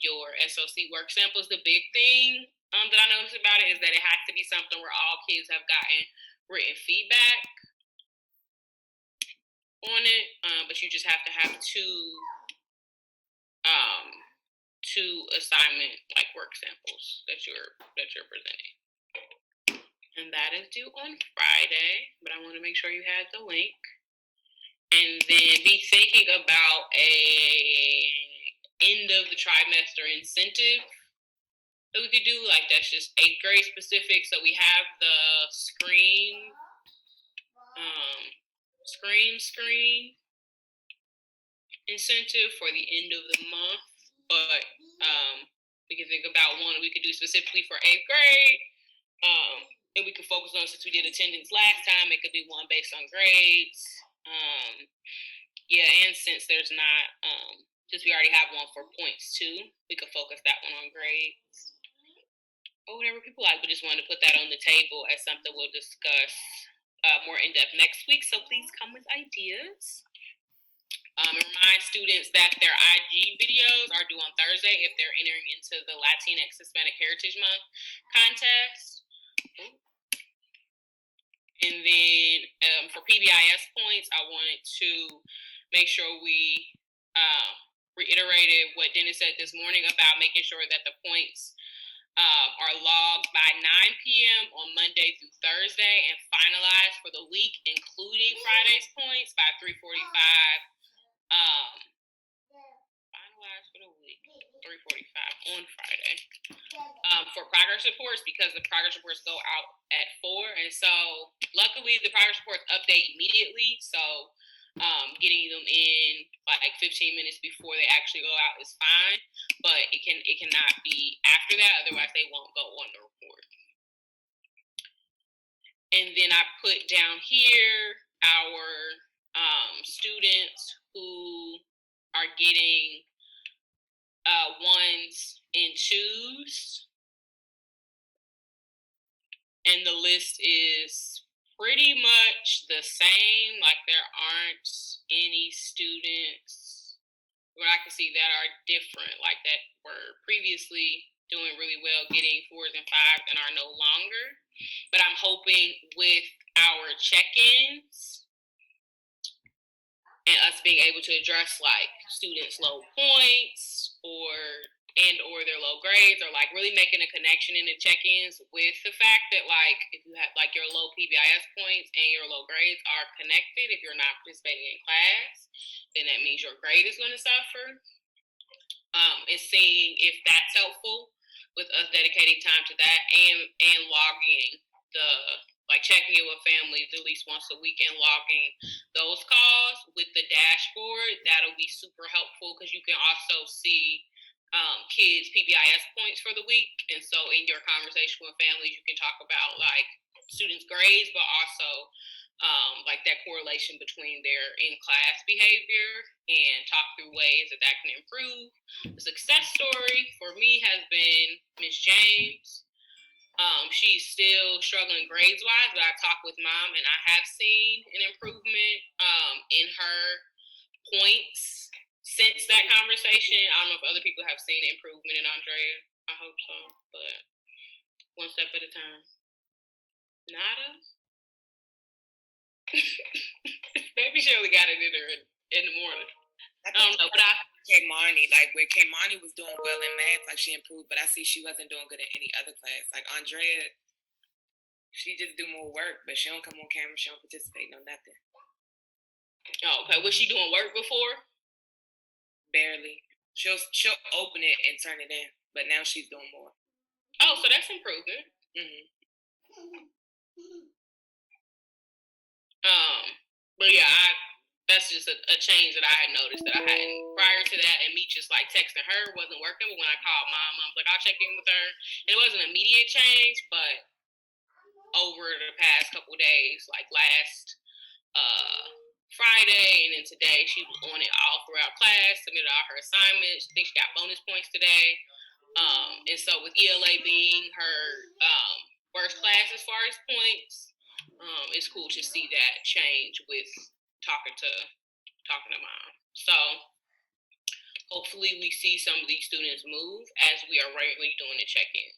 your SOC work samples. The big thing that I noticed about it is that it has to be something where all kids have gotten written feedback on it, but you just have to have two assignment like work samples that you're presenting. And that is due on Friday, but I want to make sure you had the link. And then be thinking about a end of the trimester incentive that we could do. Like that's just 8th grade specific. So we have the screen incentive for the end of the month, but we can think about one we could do specifically for 8th grade. And we could focus on, since we did attendance last time, it could be one based on grades. And since there's not, since we already have one for points too, we could focus that one on grades. Or whatever people like. We just wanted to put that on the table as something we'll discuss more in depth next week. So please come with ideas. And remind students that their IG videos are due on Thursday if they're entering into the Latinx Hispanic Heritage Month contest. And then for PBIS points, I wanted to make sure we reiterated what Dennis said this morning about making sure that the points are logged by 9 p.m. on Monday through Thursday and finalized for the week, including Friday's points by 3:45. Finalized for the week, 3:45 on Friday. For progress reports, because the progress reports go out at 4, and so luckily the progress reports update immediately. So getting them in like 15 minutes before they actually go out is fine, but it cannot be after that, otherwise they won't go on the report. And then I put down here our students who are getting 1s and 2s, and the list is pretty much the same. Like there aren't any students where I can see that are different, like that were previously doing really well, getting 4s and 5s and are no longer. But I'm hoping with our check-ins and us being able to address like students' low points or their low grades, or like really making a connection in the check-ins with the fact that like if you have like your low PBIS points and your low grades are connected, if you're not participating in class, then that means your grade is going to suffer. And seeing if that's helpful with us dedicating time to that and logging the like checking in with families at least once a week and logging those calls with the dashboard. That'll be super helpful because you can also see kids' PBIS points for the week. And so in your conversation with families, you can talk about like students' grades, but also like that correlation between their in-class behavior and talk through ways that can improve. The success story for me has been Miss James. She's still struggling grades-wise, but I talked with mom, and I have seen an improvement in her points since that conversation. I don't know if other people have seen improvement in Andrea. I hope so, but one step at a time. Nada? Maybe she only got it in her in the morning. I don't know, but Kmani, like where Kmani was doing well in math, like she improved, but I see she wasn't doing good in any other class. Like Andrea, she just do more work, but she don't come on camera, she don't participate, no nothing. Oh, okay. Was she doing work before? Barely. She'll open it and turn it in, but now she's doing more. Oh, so that's improvement. But yeah, that's just a change that I had noticed that I hadn't prior to that, and me just like texting her wasn't working. But when I called mom was like, I'll check in with her. It wasn't an immediate change, but over the past couple days, like last Friday and then today, she was on it all throughout class, submitted all her assignments. I think she got bonus points today. And so with ELA being her worst class as far as points, it's cool to see that change with talking to mom. So hopefully we see some of these students move as we are regularly doing the check-in.